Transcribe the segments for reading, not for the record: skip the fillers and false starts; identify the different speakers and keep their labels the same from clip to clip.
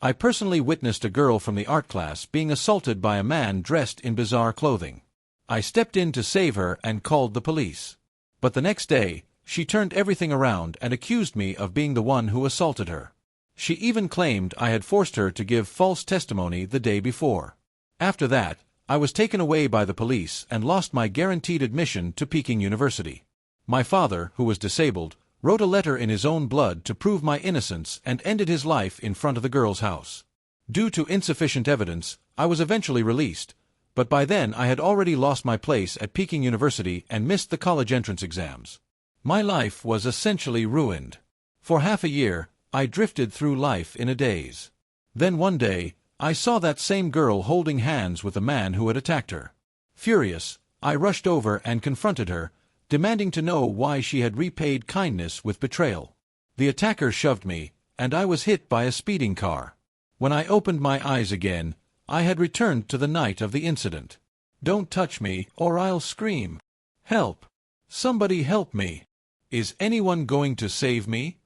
Speaker 1: I personally witnessed a girl from the art class being assaulted by a man dressed in bizarre clothing. I stepped in to save her and called the police. But the next day, she turned everything around and accused me of being the one who assaulted her. She even claimed I had forced her to give false testimony the day before. After that, I was taken away by the police and lost my guaranteed admission to Peking University. My father, who was disabled, wrote a letter in his own blood to prove my innocence and ended his life in front of the girl's house. Due to insufficient evidence, I was eventually released, but by then I had already lost my place at Peking University and missed the college entrance exams. My life was essentially ruined. For half a year, I drifted through life in a daze. Then one day, I saw that same girl holding hands with a man who had attacked her. Furious, I rushed over and confronted her, demanding to know why she had repaid kindness with betrayal. The attacker shoved me, and I was hit by a speeding car. When I opened my eyes again, I had returned to the night of the incident. "Don't touch me, or I'll scream. Help! Somebody help me! Is anyone going to save me?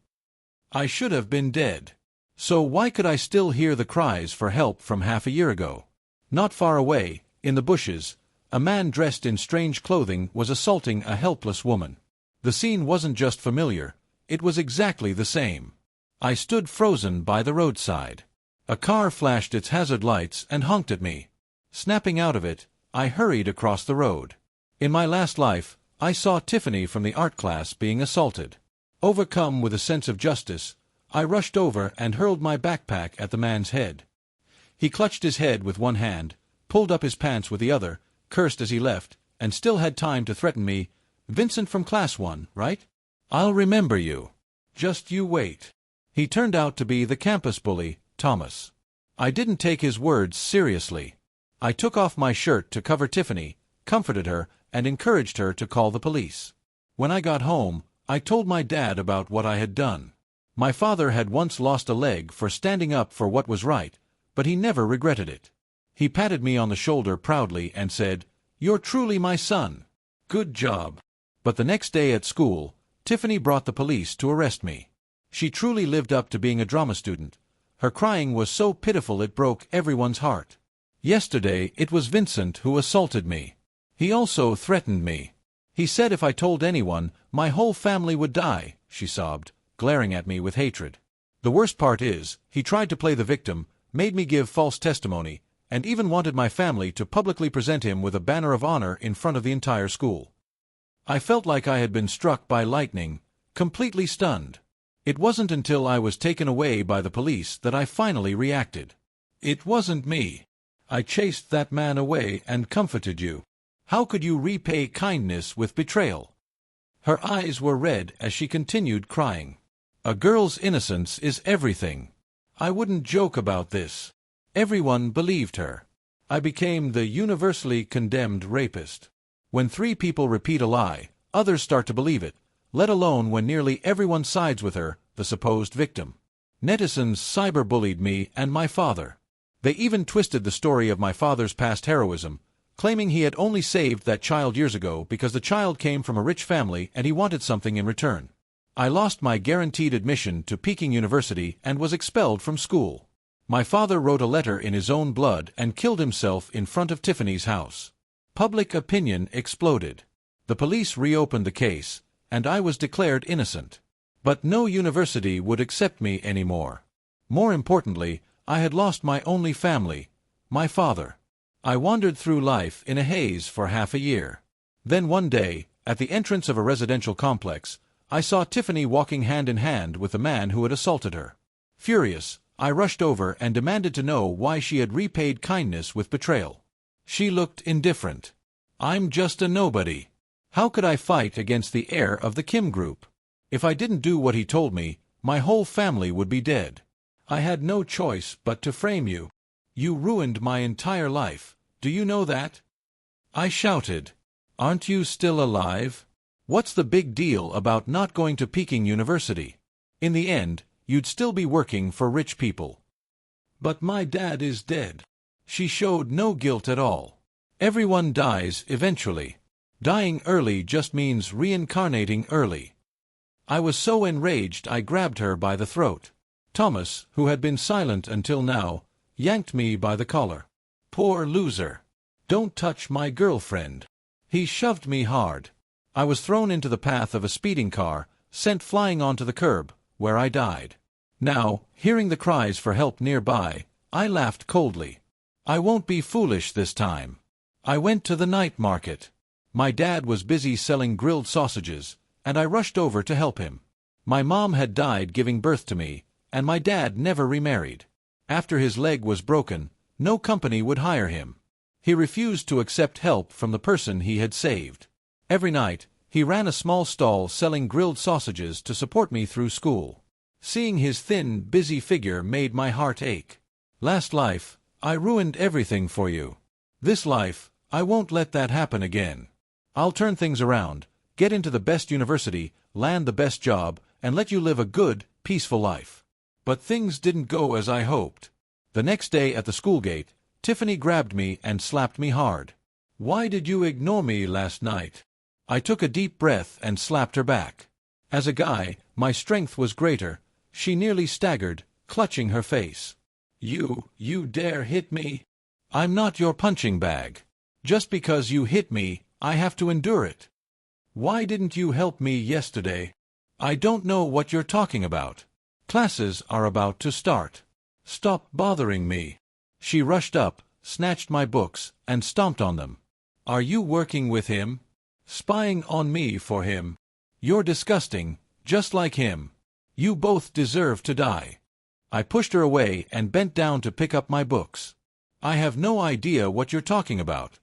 Speaker 1: I should have been dead. So why could I still hear the cries for help from half a year ago?" Not far away, in the bushes, a man dressed in strange clothing was assaulting a helpless woman. The scene wasn't just familiar, it was exactly the same. I stood frozen by the roadside. A car flashed its hazard lights and honked at me. Snapping out of it, I hurried across the road. In my last life, I saw Tiffany from the art class being assaulted. Overcome with a sense of justice, I rushed over and hurled my backpack at the man's head. He clutched his head with one hand, pulled up his pants with the other, cursed as he left, and still had time to threaten me, "Vincent from Class 1, right? I'll remember you. Just you wait." He turned out to be the campus bully, Thomas. I didn't take his words seriously. I took off my shirt to cover Tiffany, comforted her, and encouraged her to call the police. When I got home, I told my dad about what I had done. My father had once lost a leg for standing up for what was right, but he never regretted it. He patted me on the shoulder proudly and said, "You're truly my son. Good job." But the next day at school, Tiffany brought the police to arrest me. She truly lived up to being a drama student. Her crying was so pitiful it broke everyone's heart. Yesterday it was Vincent who assaulted me. He also threatened me. He said if I told anyone, my whole family would die, she sobbed, glaring at me with hatred. The worst part is, he tried to play the victim, made me give false testimony, and even wanted my family to publicly present him with a banner of honor in front of the entire school. I felt like I had been struck by lightning, completely stunned. It wasn't until I was taken away by the police that I finally reacted. "It wasn't me. I chased that man away and comforted you. How could you repay kindness with betrayal?" Her eyes were red as she continued crying. "A girl's innocence is everything. I wouldn't joke about this." Everyone believed her. I became the universally condemned rapist. When 3 people repeat a lie, others start to believe it, let alone when nearly everyone sides with her, the supposed victim. Netizens cyberbullied me and my father. They even twisted the story of my father's past heroism, claiming he had only saved that child years ago because the child came from a rich family and he wanted something in return. I lost my guaranteed admission to Peking University and was expelled from school. My father wrote a letter in his own blood and killed himself in front of Tiffany's house. Public opinion exploded. The police reopened the case, and I was declared innocent. But no university would accept me anymore. More importantly, I had lost my only family, my father. I wandered through life in a haze for half a year. Then one day, at the entrance of a residential complex, I saw Tiffany walking hand in hand with the man who had assaulted her. Furious, I rushed over and demanded to know why she had repaid kindness with betrayal. She looked indifferent. "I'm just a nobody. How could I fight against the heir of the Kim Group? If I didn't do what he told me, my whole family would be dead. I had no choice but to frame you. You ruined my entire life, do you know that?" I shouted. "Aren't you still alive? What's the big deal about not going to Peking University? In the end, you'd still be working for rich people." "But my dad is dead." She showed no guilt at all. Everyone dies eventually. Dying early just means reincarnating early. I was so enraged I grabbed her by the throat. Thomas, who had been silent until now, yanked me by the collar. "Poor loser. Don't touch my girlfriend." He shoved me hard. I was thrown into the path of a speeding car, sent flying onto the curb, where I died. Now, hearing the cries for help nearby, I laughed coldly. I won't be foolish this time. I went to the night market. My dad was busy selling grilled sausages, and I rushed over to help him. My mom had died giving birth to me, and my dad never remarried. After his leg was broken, no company would hire him. He refused to accept help from the person he had saved. Every night, he ran a small stall selling grilled sausages to support me through school. Seeing his thin, busy figure made my heart ache. Last life, I ruined everything for you. This life, I won't let that happen again. I'll turn things around, get into the best university, land the best job, and let you live a good, peaceful life. But things didn't go as I hoped. The next day at the school gate, Tiffany grabbed me and slapped me hard. "Why did you ignore me last night?" I took a deep breath and slapped her back. As a guy, my strength was greater. She nearly staggered, clutching her face. You dare hit me? I'm not your punching bag. Just because you hit me, I have to endure it. Why didn't you help me yesterday? I don't know what you're talking about. Classes are about to start. Stop bothering me." She rushed up, snatched my books, and stomped on them. "Are you working with him? Spying on me for him? You're disgusting, just like him. You both deserve to die." I pushed her away and bent down to pick up my books. "I have no idea what you're talking about.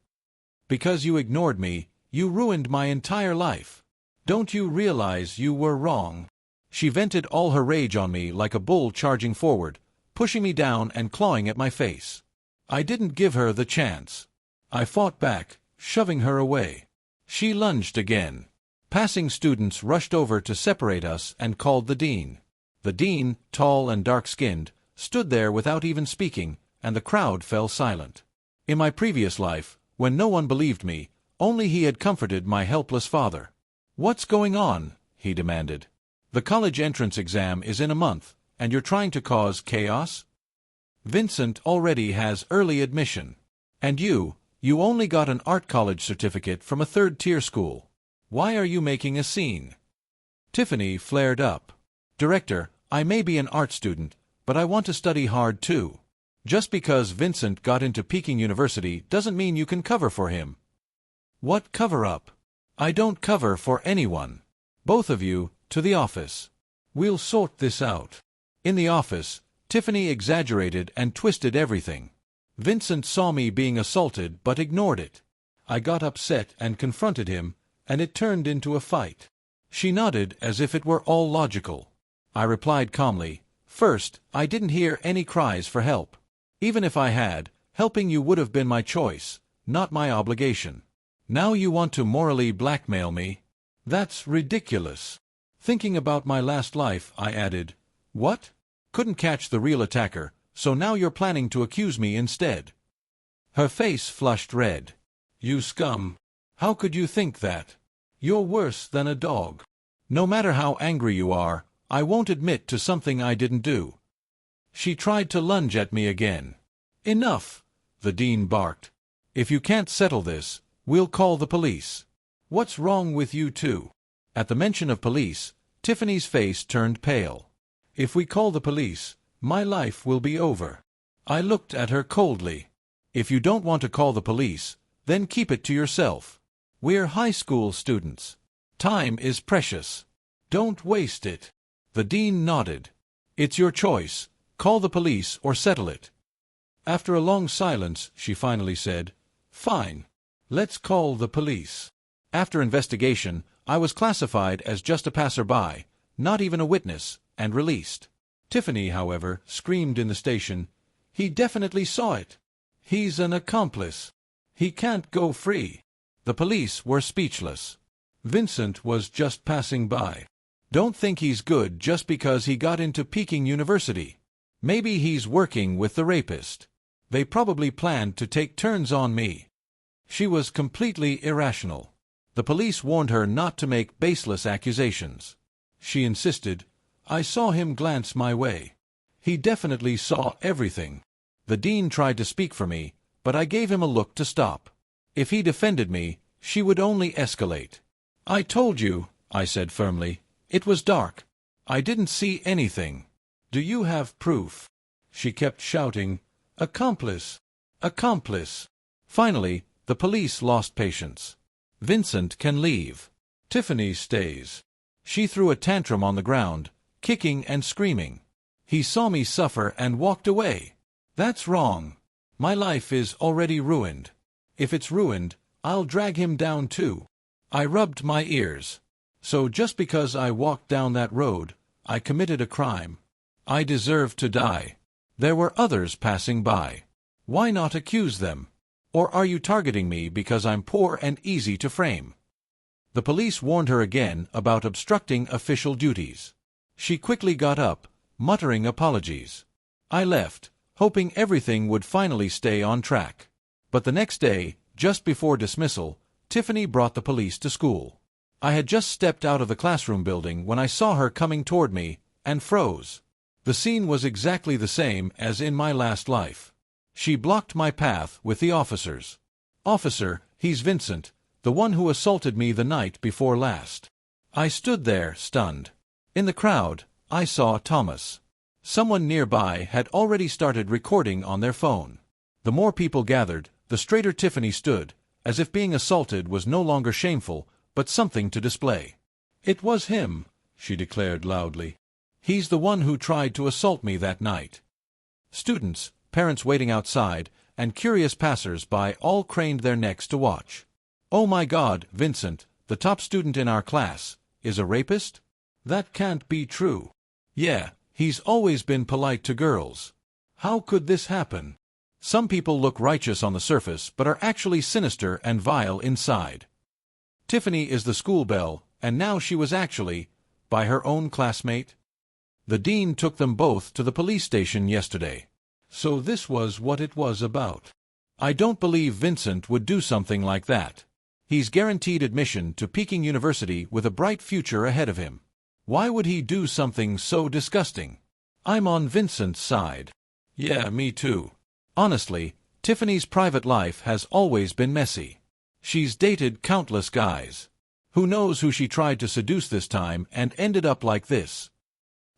Speaker 1: Because you ignored me, you ruined my entire life. Don't you realize you were wrong?" She vented all her rage on me like a bull charging forward, pushing me down and clawing at my face. I didn't give her the chance. I fought back, shoving her away. She lunged again. Passing students rushed over to separate us and called the dean. The dean, tall and dark-skinned, stood there without even speaking, and the crowd fell silent. In my previous life, when no one believed me, only he had comforted my helpless father. "What's going on?" he demanded. "The college entrance exam is in a month, and you're trying to cause chaos? Vincent already has early admission. And you only got an art college certificate from a third-tier school. Why are you making a scene?" Tiffany flared up. "Director, I may be an art student, but I want to study hard too. Just because Vincent got into Peking University doesn't mean you can cover for him." "What cover-up? I don't cover for anyone. Both of you, to the office. We'll sort this out." In the office, Tiffany exaggerated and twisted everything. Vincent saw me being assaulted but ignored it. I got upset and confronted him, and it turned into a fight. She nodded as if it were all logical. I replied calmly, "First, I didn't hear any cries for help. Even if I had, helping you would have been my choice, not my obligation. Now you want to morally blackmail me? That's ridiculous." Thinking about my last life, I added, "What? Couldn't catch the real attacker, so now you're planning to accuse me instead?" Her face flushed red. "You scum! How could you think that? You're worse than a dog. No matter how angry you are, I won't admit to something I didn't do." She tried to lunge at me again. "Enough!" the dean barked. "If you can't settle this, we'll call the police." "What's wrong with you two?" At the mention of police, Tiffany's face turned pale. "If we call the police, my life will be over." I looked at her coldly. "If you don't want to call the police, then keep it to yourself. We're high school students. Time is precious. Don't waste it." The dean nodded. "It's your choice. Call the police or settle it." After a long silence, she finally said, "Fine. Let's call the police." After investigation, I was classified as just a passerby, not even a witness, and released. Tiffany, however, screamed in the station, "He definitely saw it. He's an accomplice. He can't go free." The police were speechless. Vincent was just passing by. Don't think he's good just because he got into Peking University. Maybe he's working with the rapist. They probably planned to take turns on me. She was completely irrational. The police warned her not to make baseless accusations. She insisted, "I saw him glance my way. He definitely saw everything. The dean tried to speak for me, but I gave him a look to stop. If he defended me, she would only escalate. "I told you," I said firmly. "It was dark. I didn't see anything." "Do you have proof?" She kept shouting, "Accomplice! Accomplice!" Finally, the police lost patience. "Vincent can leave. Tiffany stays." She threw a tantrum on the ground, kicking and screaming. "He saw me suffer and walked away. That's wrong. My life is already ruined. If it's ruined, I'll drag him down too." I rubbed my ears. So just because I walked down that road, I committed a crime. I deserve to die. There were others passing by. Why not accuse them? Or are you targeting me because I'm poor and easy to frame? The police warned her again about obstructing official duties. She quickly got up, muttering apologies. I left, hoping everything would finally stay on track. But the next day, just before dismissal, Tiffany brought the police to school. I had just stepped out of the classroom building when I saw her coming toward me, and froze. The scene was exactly the same as in my last life. She blocked my path with the officers. "Officer, he's Vincent, the one who assaulted me the night before last." I stood there, stunned. In the crowd, I saw Thomas. Someone nearby had already started recording on their phone. The more people gathered, the straighter Tiffany stood, as if being assaulted was no longer shameful, but something to display. "It was him," she declared loudly. "He's the one who tried to assault me that night." Students, parents waiting outside, and curious passers-by all craned their necks to watch. "Oh my God, Vincent, the top student in our class, is a rapist? That can't be true." "Yeah, he's always been polite to girls. How could this happen?" Some people look righteous on the surface but are actually sinister and vile inside. Tiffany is the school belle, and now she was actually, by her own classmate. The dean took them both to the police station yesterday. So this was what it was about. I don't believe Vincent would do something like that. He's guaranteed admission to Peking University with a bright future ahead of him. Why would he do something so disgusting? I'm on Vincent's side. Yeah, me too. Honestly, Tiffany's private life has always been messy. She's dated countless guys. Who knows who she tried to seduce this time and ended up like this?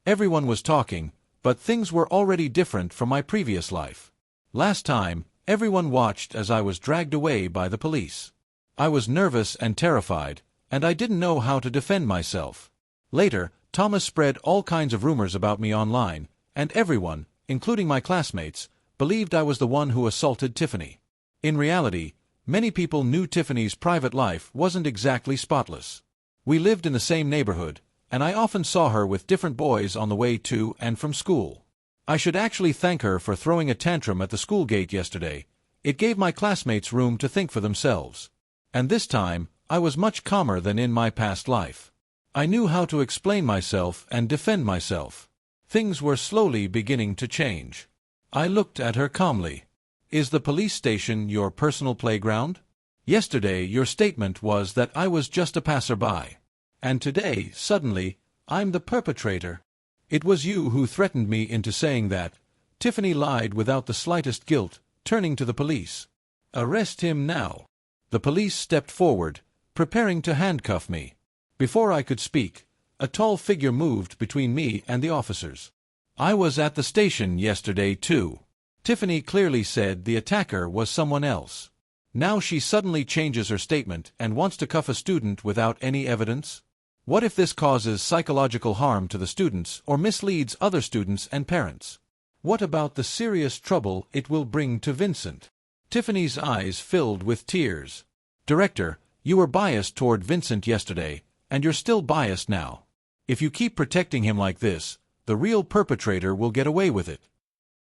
Speaker 1: Everyone was talking, but things were already different from my previous life. Last time, everyone watched as I was dragged away by the police. I was nervous and terrified, and I didn't know how to defend myself. Later, Thomas spread all kinds of rumors about me online, and everyone, including my classmates, believed I was the one who assaulted Tiffany. In reality, many people knew Tiffany's private life wasn't exactly spotless. We lived in the same neighborhood, and I often saw her with different boys on the way to and from school. I should actually thank her for throwing a tantrum at the school gate yesterday. It gave my classmates room to think for themselves. And this time, I was much calmer than in my past life. I knew how to explain myself and defend myself. Things were slowly beginning to change. I looked at her calmly. "Is the police station your personal playground? Yesterday your statement was that I was just a passerby. And today, suddenly, I'm the perpetrator. It was you who threatened me into saying that." Tiffany lied without the slightest guilt, turning to the police. "Arrest him now." The police stepped forward, preparing to handcuff me. Before I could speak, a tall figure moved between me and the officers. "I was at the station yesterday too." Tiffany clearly said the attacker was someone else. Now she suddenly changes her statement and wants to cuff a student without any evidence? What if this causes psychological harm to the students or misleads other students and parents? What about the serious trouble it will bring to Vincent? Tiffany's eyes filled with tears. "Director, you were biased toward Vincent yesterday, and you're still biased now. If you keep protecting him like this, the real perpetrator will get away with it."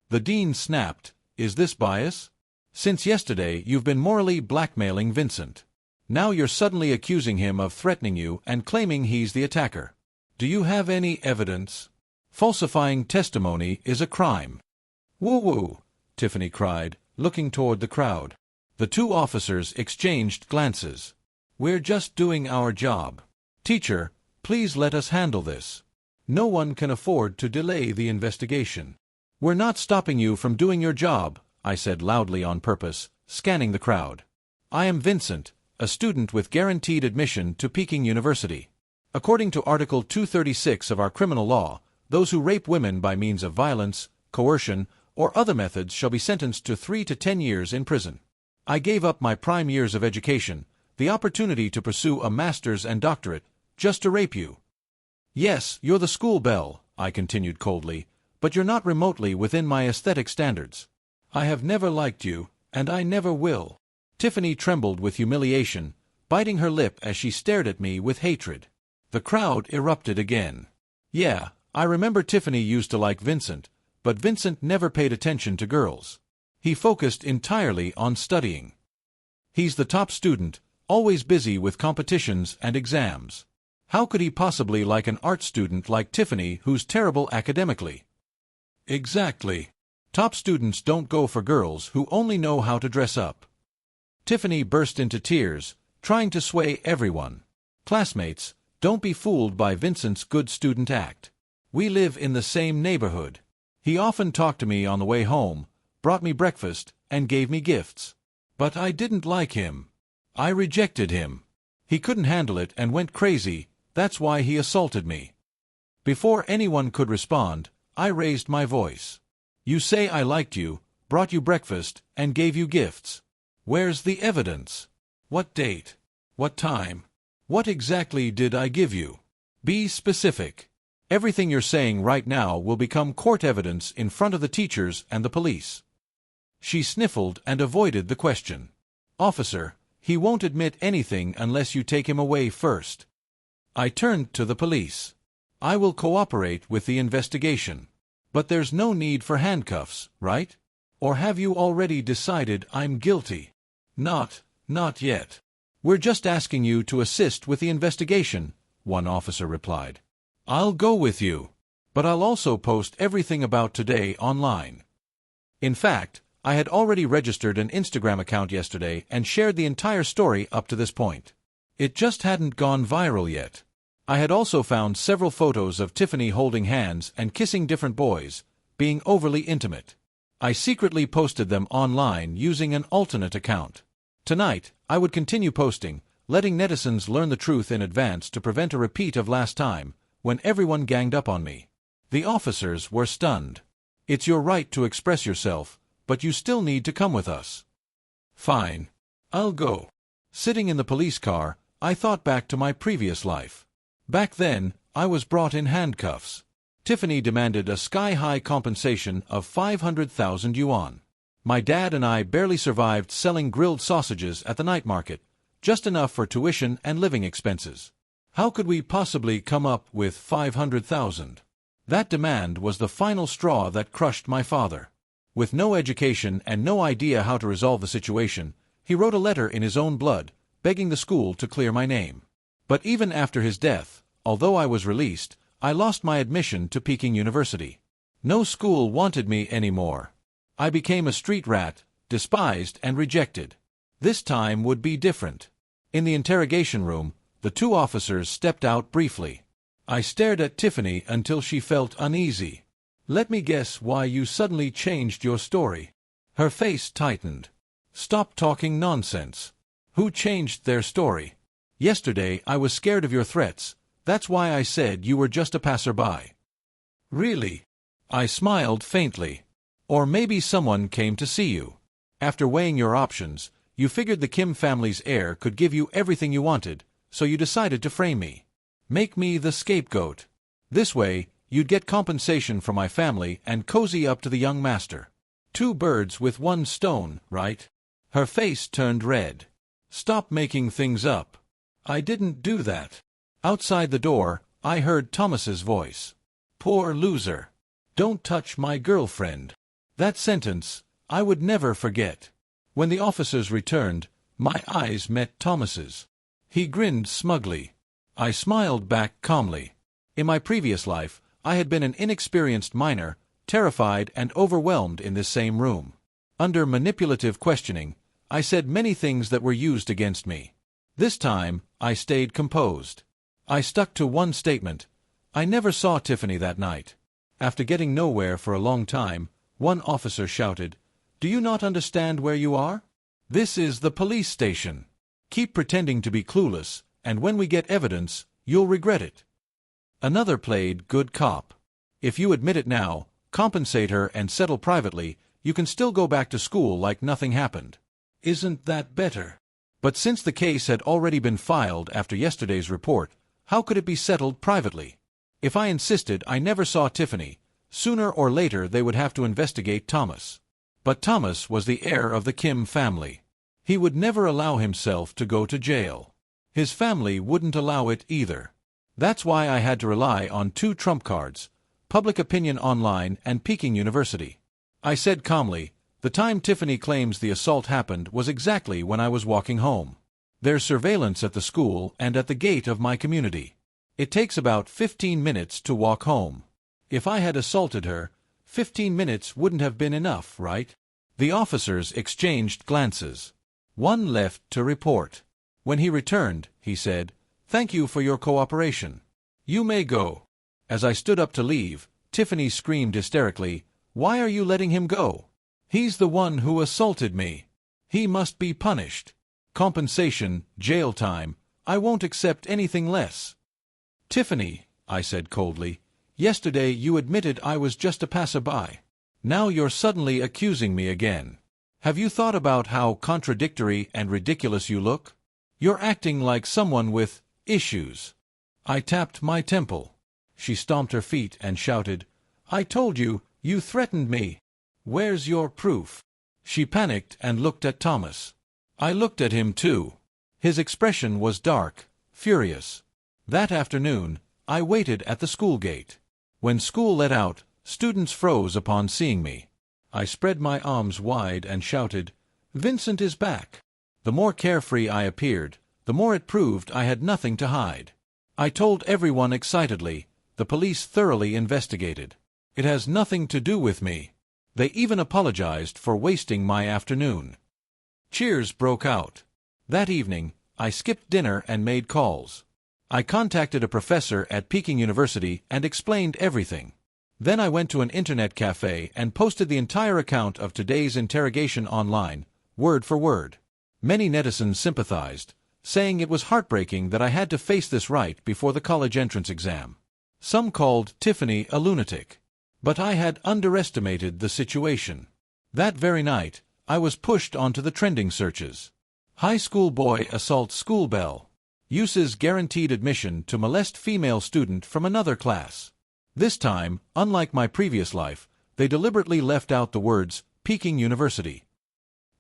Speaker 1: The dean snapped. "Is this bias? Since yesterday you've been morally blackmailing Vincent. Now you're suddenly accusing him of threatening you and claiming he's the attacker. Do you have any evidence? Falsifying testimony is a crime." "Woo-woo," Tiffany cried, looking toward the crowd. The two officers exchanged glances. "We're just doing our job. Teacher, please let us handle this. No one can afford to delay the investigation." "We're not stopping you from doing your job," I said loudly on purpose, scanning the crowd. "I am Vincent, a student with guaranteed admission to Peking University. According to Article 236 of our criminal law, those who rape women by means of violence, coercion, or other methods shall be sentenced to 3 to 10 years in prison. I gave up my prime years of education, the opportunity to pursue a master's and doctorate, just to rape you. Yes, you're the school belle," I continued coldly, "but you're not remotely within my aesthetic standards. I have never liked you, and I never will." Tiffany trembled with humiliation, biting her lip as she stared at me with hatred. The crowd erupted again. Yeah, I remember Tiffany used to like Vincent, but Vincent never paid attention to girls. He focused entirely on studying. He's the top student, always busy with competitions and exams. How could he possibly like an art student like Tiffany who's terrible academically? Exactly. Top students don't go for girls who only know how to dress up. Tiffany burst into tears, trying to sway everyone. "Classmates, don't be fooled by Vincent's good student act. We live in the same neighborhood. He often talked to me on the way home, brought me breakfast, and gave me gifts. But I didn't like him. I rejected him. He couldn't handle it and went crazy, that's why he assaulted me." Before anyone could respond, I raised my voice. "You say I liked you, brought you breakfast, and gave you gifts. Where's the evidence? What date? What time? What exactly did I give you? Be specific. Everything you're saying right now will become court evidence in front of the teachers and the police." She sniffled and avoided the question. "Officer, he won't admit anything unless you take him away first." I turned to the police. "I will cooperate with the investigation. But there's no need for handcuffs, right? Or have you already decided I'm guilty?" Not yet. We're just asking you to assist with the investigation," one officer replied. "I'll go with you. But I'll also post everything about today online." In fact, I had already registered an Instagram account yesterday and shared the entire story up to this point. It just hadn't gone viral yet. I had also found several photos of Tiffany holding hands and kissing different boys, being overly intimate. I secretly posted them online using an alternate account. Tonight, I would continue posting, letting netizens learn the truth in advance to prevent a repeat of last time, when everyone ganged up on me. The officers were stunned. "It's your right to express yourself, but you still need to come with us." "Fine. I'll go." Sitting in the police car, I thought back to my previous life. Back then, I was brought in handcuffs. Tiffany demanded a sky-high compensation of 500,000 yuan. My dad and I barely survived selling grilled sausages at the night market, just enough for tuition and living expenses. How could we possibly come up with 500,000? That demand was the final straw that crushed my father. With no education and no idea how to resolve the situation, he wrote a letter in his own blood, begging the school to clear my name. But even after his death, although I was released, I lost my admission to Peking University. No school wanted me anymore. I became a street rat, despised and rejected. This time would be different. In the interrogation room, the two officers stepped out briefly. I stared at Tiffany until she felt uneasy. "Let me guess why you suddenly changed your story." Her face tightened. "Stop talking nonsense. Who changed their story? Yesterday I was scared of your threats. That's why I said you were just a passerby." "Really?" I smiled faintly. "Or maybe someone came to see you. After weighing your options, you figured the Kim family's heir could give you everything you wanted, so you decided to frame me. Make me the scapegoat. This way, you'd get compensation from my family and cozy up to the young master. Two birds with one stone, right?" Her face turned red. "Stop making things up. I didn't do that." Outside the door, I heard Thomas's voice. "Poor loser. Don't touch my girlfriend." That sentence, I would never forget. When the officers returned, my eyes met Thomas's. He grinned smugly. I smiled back calmly. In my previous life, I had been an inexperienced minor, terrified and overwhelmed in this same room. Under manipulative questioning, I said many things that were used against me. This time, I stayed composed. I stuck to one statement. I never saw Tiffany that night. After getting nowhere for a long time, One officer shouted, "Do you not understand where you are? This is the police station. Keep pretending to be clueless, and when we get evidence, you'll regret it." Another played good cop. "If you admit it now, compensate her and settle privately, you can still go back to school like nothing happened. Isn't that better?" But since the case had already been filed after yesterday's report, how could it be settled privately? If I insisted I never saw Tiffany, sooner or later they would have to investigate Thomas. But Thomas was the heir of the Kim family. He would never allow himself to go to jail. His family wouldn't allow it either. That's why I had to rely on two trump cards: public opinion online and Peking University. I said calmly, "The time Tiffany claims the assault happened was exactly when I was walking home. There's surveillance at the school and at the gate of my community. It takes about 15 minutes to walk home. If I had assaulted her, 15 minutes wouldn't have been enough, right?" The officers exchanged glances. One left to report. When he returned, he said, "Thank you for your cooperation. You may go." As I stood up to leave, Tiffany screamed hysterically, "Why are you letting him go? He's the one who assaulted me. He must be punished. Compensation, jail time. I won't accept anything less." "Tiffany," I said coldly, "yesterday you admitted I was just a passerby. Now you're suddenly accusing me again. Have you thought about how contradictory and ridiculous you look? You're acting like someone with issues." I tapped my temple. She stomped her feet and shouted, "I told you, you threatened me. Where's your proof?" She panicked and looked at Thomas. I looked at him too. His expression was dark, furious. That afternoon, I waited at the school gate. When school let out, students froze upon seeing me. I spread my arms wide and shouted, "Vincent is back." The more carefree I appeared, the more it proved I had nothing to hide. I told everyone excitedly, "The police thoroughly investigated. It has nothing to do with me." They even apologized for wasting my afternoon. Cheers broke out. That evening, I skipped dinner and made calls. I contacted a professor at Peking University and explained everything. Then I went to an internet cafe and posted the entire account of today's interrogation online, word for word. Many netizens sympathized, saying it was heartbreaking that I had to face this right before the college entrance exam. Some called Tiffany a lunatic. But I had underestimated the situation. That very night, I was pushed onto the trending searches. High school boy assaults school bell. Uses guaranteed admission to molest female student from another class. This time, unlike my previous life, they deliberately left out the words Peking University.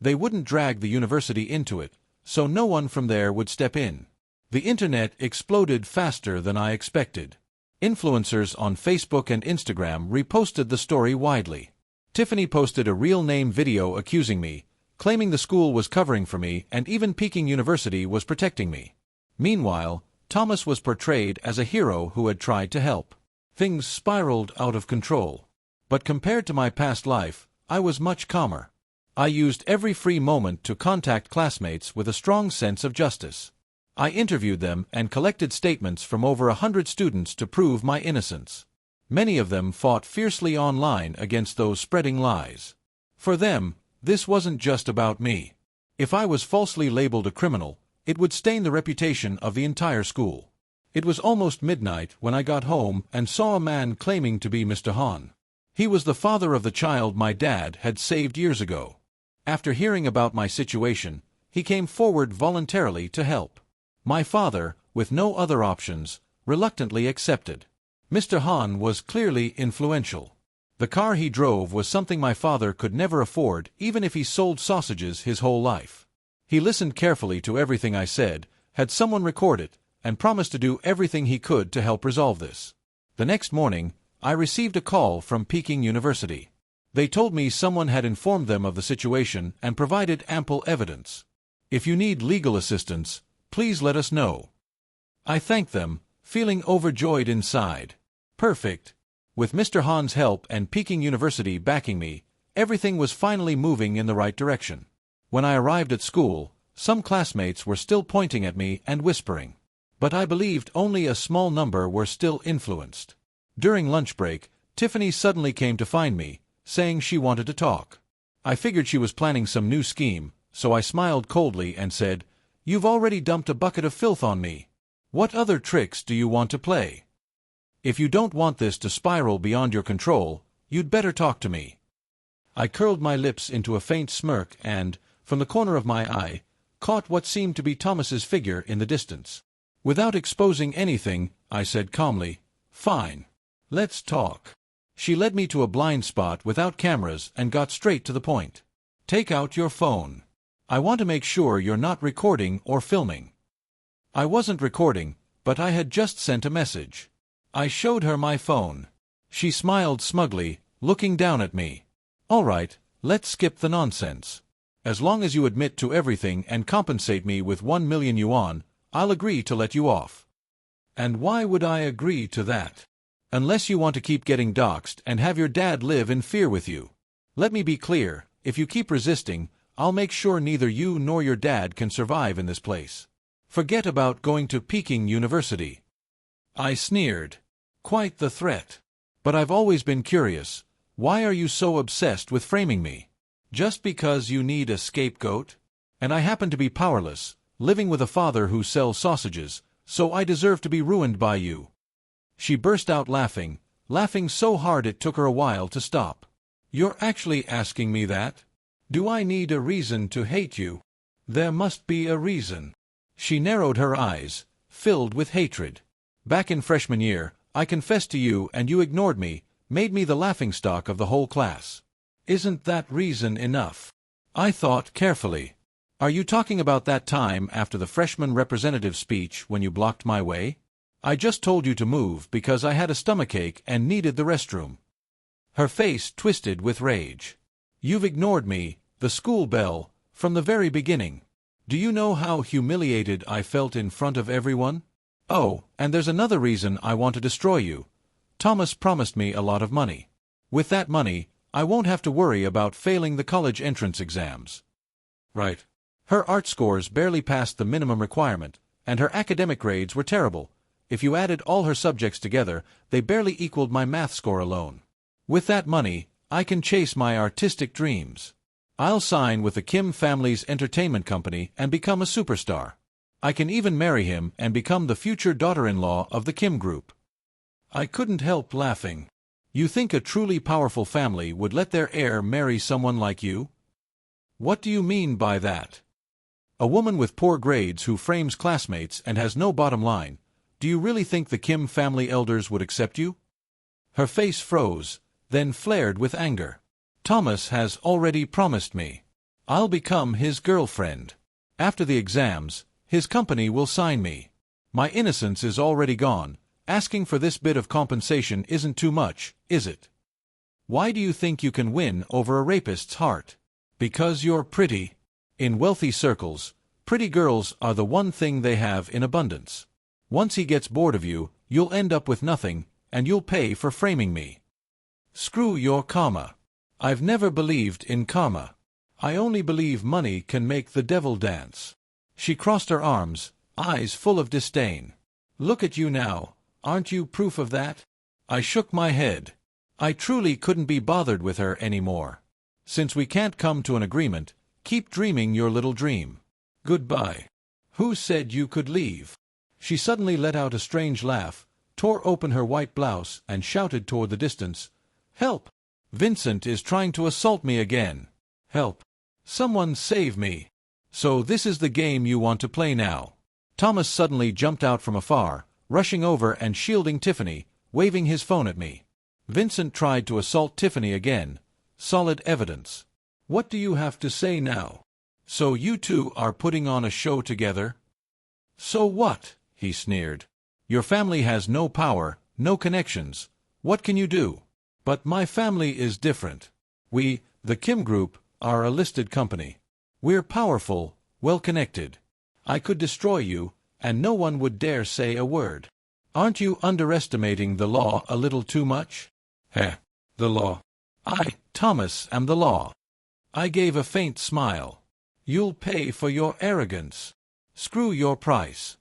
Speaker 1: They wouldn't drag the university into it, so no one from there would step in. The internet exploded faster than I expected. Influencers on Facebook and Instagram reposted the story widely. Tiffany posted a real-name video accusing me, claiming the school was covering for me and even Peking University was protecting me. Meanwhile, Thomas was portrayed as a hero who had tried to help. Things spiraled out of control. But compared to my past life, I was much calmer. I used every free moment to contact classmates with a strong sense of justice. I interviewed them and collected statements from over 100 students to prove my innocence. Many of them fought fiercely online against those spreading lies. For them, this wasn't just about me. If I was falsely labeled a criminal, it would stain the reputation of the entire school. It was almost midnight when I got home and saw a man claiming to be Mr. Han. He was the father of the child my dad had saved years ago. After hearing about my situation, he came forward voluntarily to help. My father, with no other options, reluctantly accepted. Mr. Han was clearly influential. The car he drove was something my father could never afford even if he sold sausages his whole life. He listened carefully to everything I said, had someone record it, and promised to do everything he could to help resolve this. The next morning, I received a call from Peking University. They told me someone had informed them of the situation and provided ample evidence. "If you need legal assistance, please let us know." I thanked them, feeling overjoyed inside. Perfect. With Mr. Han's help and Peking University backing me, everything was finally moving in the right direction. When I arrived at school, some classmates were still pointing at me and whispering. But I believed only a small number were still influenced. During lunch break, Tiffany suddenly came to find me, saying she wanted to talk. I figured she was planning some new scheme, so I smiled coldly and said, "You've already dumped a bucket of filth on me. What other tricks do you want to play? If you don't want this to spiral beyond your control, you'd better talk to me." I curled my lips into a faint smirk and, from the corner of my eye, caught what seemed to be Thomas's figure in the distance. Without exposing anything, I said calmly, "Fine. Let's talk." She led me to a blind spot without cameras and got straight to the point. "Take out your phone. I want to make sure you're not recording or filming." I wasn't recording, but I had just sent a message. I showed her my phone. She smiled smugly, looking down at me. "All right, let's skip the nonsense. As long as you admit to everything and compensate me with 1 million yuan, I'll agree to let you off." "And why would I agree to that?" "Unless you want to keep getting doxxed and have your dad live in fear with you. Let me be clear, if you keep resisting, I'll make sure neither you nor your dad can survive in this place. Forget about going to Peking University." I sneered. Quite the threat. "But I've always been curious. Why are you so obsessed with framing me? Just because you need a scapegoat? And I happen to be powerless, living with a father who sells sausages, so I deserve to be ruined by you." She burst out laughing so hard it took her a while to stop. "You're actually asking me that? Do I need a reason to hate you?" "There must be a reason." She narrowed her eyes, filled with hatred. "Back in freshman year, I confessed to you and you ignored me, made me the laughingstock of the whole class. Isn't that reason enough?" I thought carefully. "Are you talking about that time after the freshman representative speech when you blocked my way? I just told you to move because I had a stomachache and needed the restroom." Her face twisted with rage. "You've ignored me, the school belle, from the very beginning. Do you know how humiliated I felt in front of everyone? Oh, and there's another reason I want to destroy you. Thomas promised me a lot of money. With that money, I won't have to worry about failing the college entrance exams." Right. Her art scores barely passed the minimum requirement, and her academic grades were terrible. If you added all her subjects together, they barely equaled my math score alone. With that money, I can chase my artistic dreams. I'll sign with the Kim family's entertainment company and become a superstar. I can even marry him and become the future daughter-in-law of the Kim group. I couldn't help laughing. You think a truly powerful family would let their heir marry someone like you? What do you mean by that? A woman with poor grades who frames classmates and has no bottom line. Do you really think the Kim family elders would accept you? Her face froze, then flared with anger. Thomas has already promised me. I'll become his girlfriend. After the exams, his company will sign me. My innocence is already gone. Asking for this bit of compensation isn't too much, is it? Why do you think you can win over a rapist's heart? Because you're pretty. In wealthy circles, pretty girls are the one thing they have in abundance. Once he gets bored of you, you'll end up with nothing, and you'll pay for framing me. Screw your karma. I've never believed in karma. I only believe money can make the devil dance. She crossed her arms, eyes full of disdain. Look at you now. Aren't you proof of that? I shook my head. I truly couldn't be bothered with her anymore. Since we can't come to an agreement, keep dreaming your little dream. Goodbye. Who said you could leave? She suddenly let out a strange laugh, tore open her white blouse, and shouted toward the distance, "Help! Vincent is trying to assault me again. Help! Someone save me!" So this is the game you want to play now. Thomas suddenly jumped out from afar, rushing over and shielding Tiffany, waving his phone at me. Vincent tried to assault Tiffany again. Solid evidence. What do you have to say now? So you two are putting on a show together? So what? He sneered. Your family has no power, no connections. What can you do? But my family is different. We, the Kim Group, are a listed company. We're powerful, well-connected. I could destroy you, and no one would dare say a word. Aren't you underestimating the law a little too much? Heh, the law. I, Thomas, am the law. I gave a faint smile. You'll pay for your arrogance. Screw your price.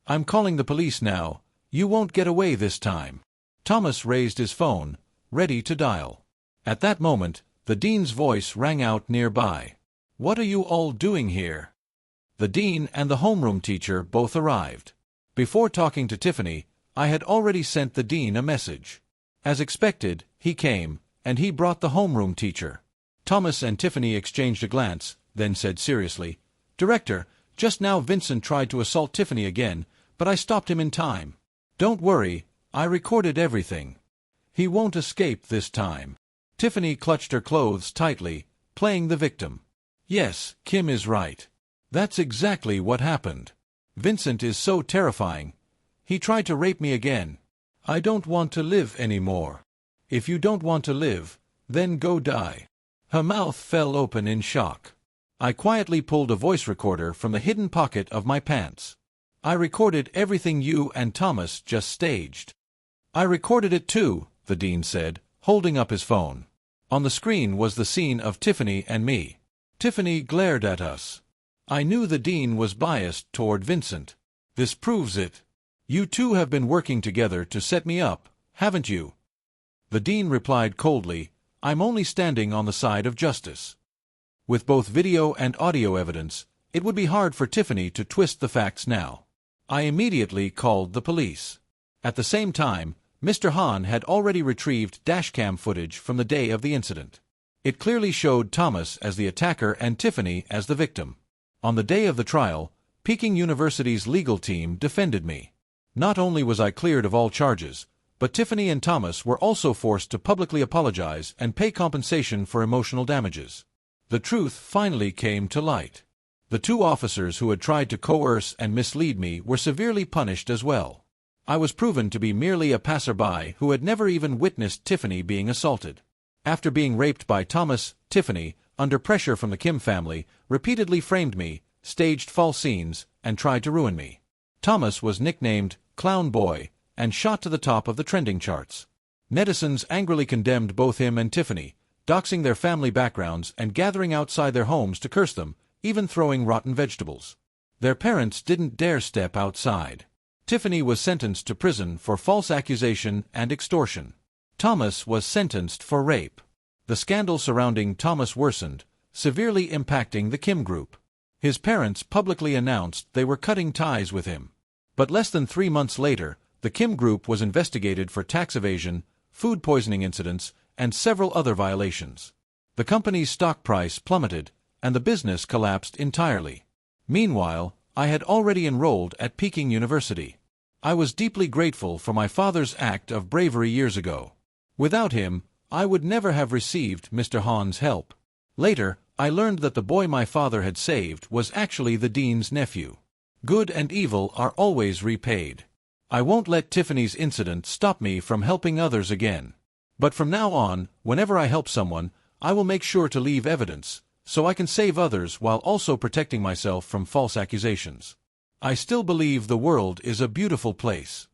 Speaker 1: I'm calling the police now. You won't get away this time. Thomas raised his phone, ready to dial. At that moment, the dean's voice rang out nearby. "What are you all doing here?" The dean and the homeroom teacher both arrived. Before talking to Tiffany, I had already sent the dean a message. As expected, he came, and he brought the homeroom teacher. Thomas and Tiffany exchanged a glance, then said seriously, "Director, just now Vincent tried to assault Tiffany again, but I stopped him in time. Don't worry, I recorded everything. He won't escape this time." Tiffany clutched her clothes tightly, playing the victim. "Yes, Kim is right. That's exactly what happened. Vincent is so terrifying. He tried to rape me again. I don't want to live anymore." "If you don't want to live, then go die." Her mouth fell open in shock. I quietly pulled a voice recorder from the hidden pocket of my pants. "I recorded everything you and Thomas just staged." "I recorded it too," the dean said, holding up his phone. On the screen was the scene of Tiffany and me. Tiffany glared at us. I knew the dean was biased toward Vincent. "This proves it. You two have been working together to set me up, haven't you?" The dean replied coldly, "I'm only standing on the side of justice." With both video and audio evidence, it would be hard for Tiffany to twist the facts now. I immediately called the police. At the same time, Mr. Han had already retrieved dashcam footage from the day of the incident. It clearly showed Thomas as the attacker and Tiffany as the victim. On the day of the trial, Peking University's legal team defended me. Not only was I cleared of all charges, but Tiffany and Thomas were also forced to publicly apologize and pay compensation for emotional damages. The truth finally came to light. The two officers who had tried to coerce and mislead me were severely punished as well. I was proven to be merely a passerby who had never even witnessed Tiffany being assaulted. After being raped by Thomas, Tiffany, under pressure from the Kim family, repeatedly framed me, staged false scenes, and tried to ruin me. Thomas was nicknamed Clown Boy and shot to the top of the trending charts. Netizens angrily condemned both him and Tiffany, doxing their family backgrounds and gathering outside their homes to curse them, even throwing rotten vegetables. Their parents didn't dare step outside. Tiffany was sentenced to prison for false accusation and extortion. Thomas was sentenced for rape. The scandal surrounding Thomas worsened, severely impacting the Kim group. His parents publicly announced they were cutting ties with him. But less than 3 months later, the Kim group was investigated for tax evasion, food poisoning incidents, and several other violations. The company's stock price plummeted, and the business collapsed entirely. Meanwhile, I had already enrolled at Peking University. I was deeply grateful for my father's act of bravery years ago. Without him, I would never have received Mr. Han's help. Later, I learned that the boy my father had saved was actually the dean's nephew. Good and evil are always repaid. I won't let Tiffany's incident stop me from helping others again. But from now on, whenever I help someone, I will make sure to leave evidence, so I can save others while also protecting myself from false accusations. I still believe the world is a beautiful place.